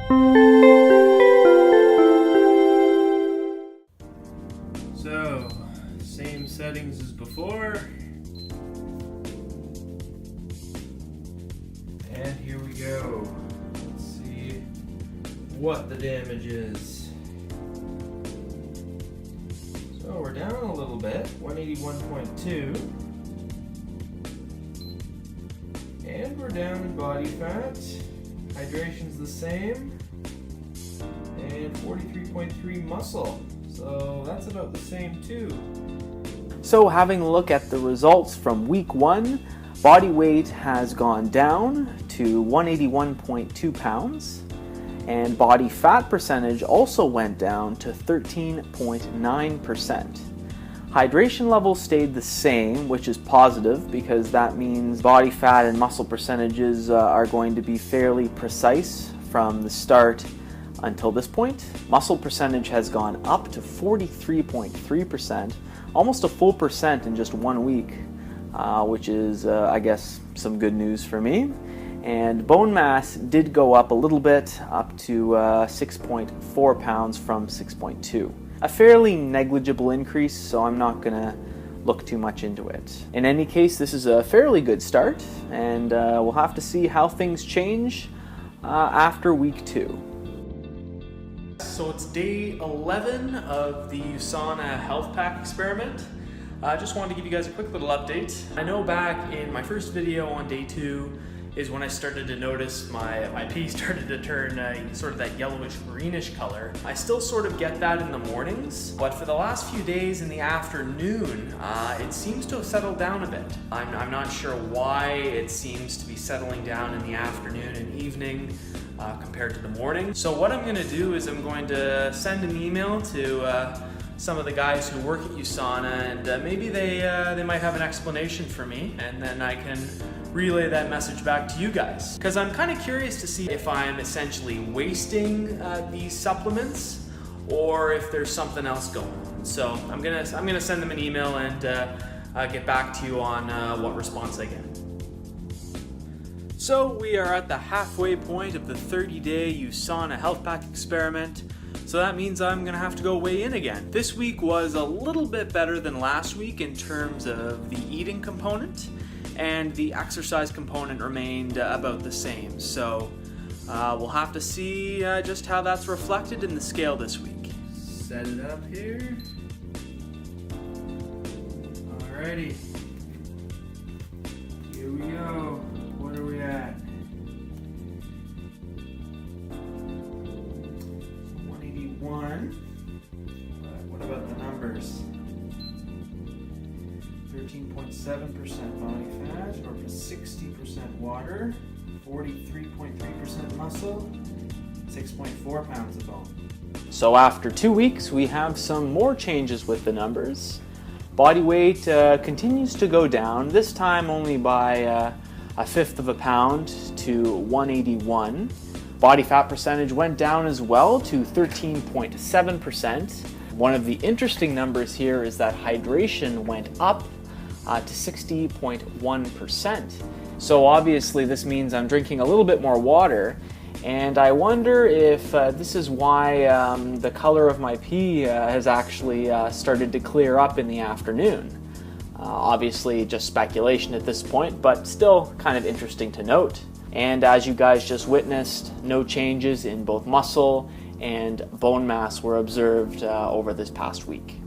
So, same settings as before. And here we go. Let's see what the damage is. So we're down a little bit, 181.2. And we're down in body fat. Hydration's the same. And 43.3 muscle. So that's about the same too. So having a look at the results from week 1, body weight has gone down to 181.2 pounds, and body fat percentage also went down to 13.9%. Hydration levels stayed the same, which is positive because that means body fat and muscle percentages are going to be fairly precise from the start until this point. Muscle percentage has gone up to 43.3%, almost a full percent in just 1 week, which is, I guess, some good news for me. And bone mass did go up a little bit, up to 6.4 pounds from 6.2. A fairly negligible increase, so I'm not gonna look too much into it. In any case, this is a fairly good start, and we'll have to see how things change after week 2. So it's day 11 of the USANA HealthPak experiment. I just wanted to give you guys a quick little update. I know back in my first video on day 2 is when I started to notice my pee started to turn sort of that yellowish greenish color. I still sort of get that in the mornings, but for the last few days in the afternoon, it seems to have settled down a bit. I'm not sure why it seems to be settling down in the afternoon and evening compared to the morning. So what I'm gonna do is I'm going to send an email to some of the guys who work at USANA, and maybe they might have an explanation for me, and then I can relay that message back to you guys. Because I'm kind of curious to see if I'm essentially wasting these supplements or if there's something else going on. So I'm gonna send them an email and get back to you on what response I get. So we are at the halfway point of the 30-day USANA HealthPak experiment. So that means I'm gonna have to go weigh in again. This week was a little bit better than last week in terms of the eating component, and the exercise component remained about the same. So we'll have to see just how that's reflected in the scale this week. Set it up here. Alrighty. Here we go. What are we at? 181. What about the numbers? 13.7% body fat, or 60% water, 43.3% muscle, 6.4 pounds of bone. So after 2 weeks, we have some more changes with the numbers. Body weight continues to go down, this time only by 1/5 of a pound to 181. Body fat percentage went down as well to 13.7%. One of the interesting numbers here is that hydration went up to 60.1%. So obviously this means I'm drinking a little bit more water, and I wonder if this is why the color of my pee has actually started to clear up in the afternoon. Obviously just speculation at this point, but still kind of interesting to note. And as you guys just witnessed, no changes in both muscle and bone mass were observed over this past week.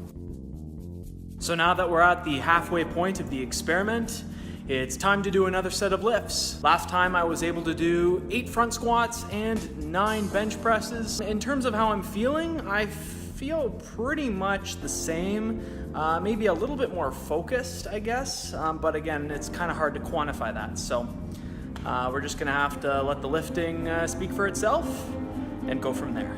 So now that we're at the halfway point of the experiment, it's time to do another set of lifts. Last time I was able to do 8 front squats and 9 bench presses. In terms of how I'm feeling, I feel pretty much the same, maybe a little bit more focused, I guess, but again, it's kind of hard to quantify that. So we're just gonna have to let the lifting speak for itself and go from there.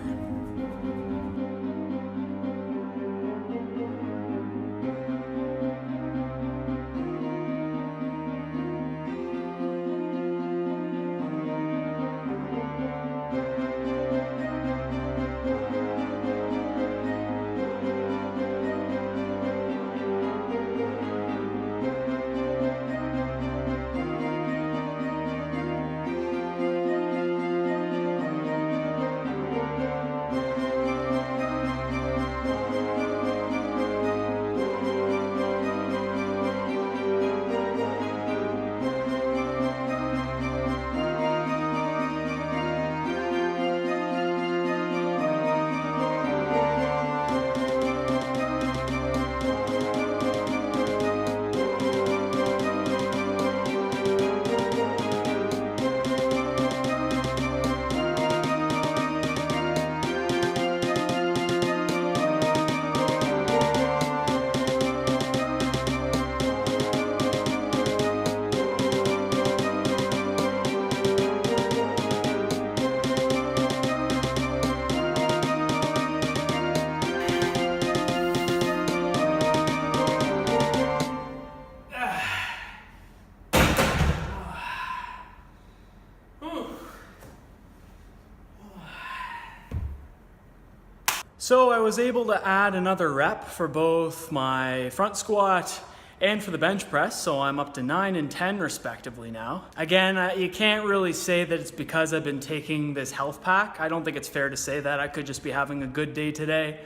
So I was able to add another rep for both my front squat and for the bench press, so I'm up to 9 and 10 respectively now. Again, you can't really say that it's because I've been taking this health pack. I don't think it's fair to say that. I could just be having a good day today,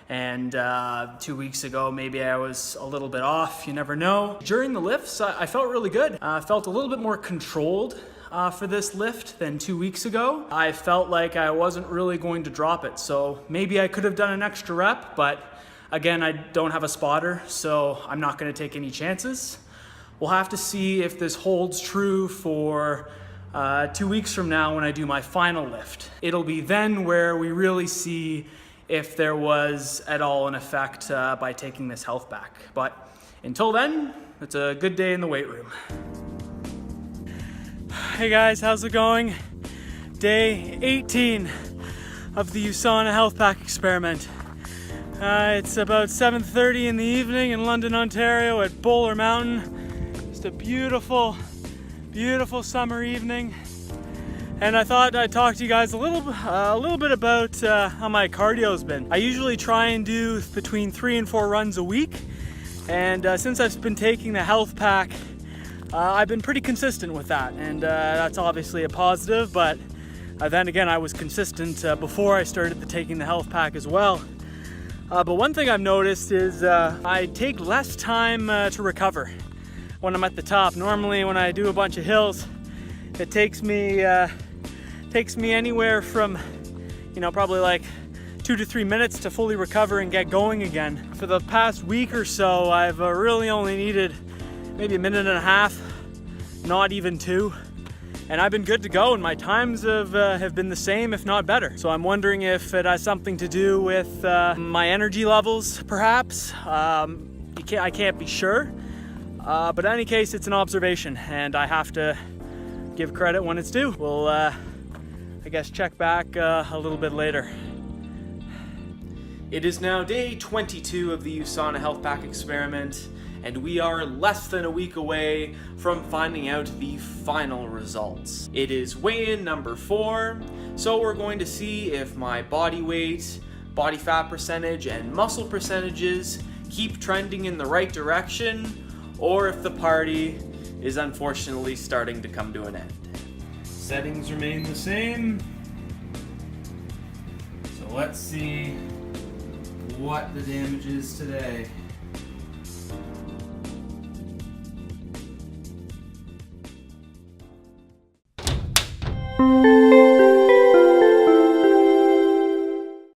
and 2 weeks ago maybe I was a little bit off, you never know. During the lifts, I felt really good. I felt a little bit more controlled for this lift than 2 weeks ago. I felt like I wasn't really going to drop it, so maybe I could have done an extra rep, but again, I don't have a spotter, so I'm not going to take any chances. We'll have to see if this holds true for 2 weeks from now when I do my final lift. It'll be then where we really see if there was at all an effect by taking this health pack. But until then, it's a good day in the weight room. Hey guys, how's it going? Day 18 of the USANA HealthPak experiment. It's about 7:30 in the evening in London, Ontario at Bowler Mountain. Just a beautiful, beautiful summer evening. And I thought I'd talk to you guys a little bit about how my cardio's been. I usually try and do between 3 and 4 runs a week. And since I've been taking the health pack, I've been pretty consistent with that, and that's obviously a positive, but then again, I was consistent before I started taking the health pack as well. But one thing I've noticed is I take less time to recover when I'm at the top. Normally when I do a bunch of hills, it takes me anywhere from, probably like 2 to 3 minutes to fully recover and get going again. For the past week or so, I've really only needed maybe a minute and a half, not even 2. And I've been good to go, and my times have been the same, if not better. So I'm wondering if it has something to do with my energy levels, perhaps. I can't be sure. But in any case, it's an observation, and I have to give credit when it's due. We'll, I guess, check back a little bit later. It is now day 22 of the USANA HealthPak experiment, and we are less than a week away from finding out the final results. It is weigh-in number 4, so we're going to see if my body weight, body fat percentage, and muscle percentages keep trending in the right direction, or if the party is unfortunately starting to come to an end. Settings remain the same, so let's see what the damage is today.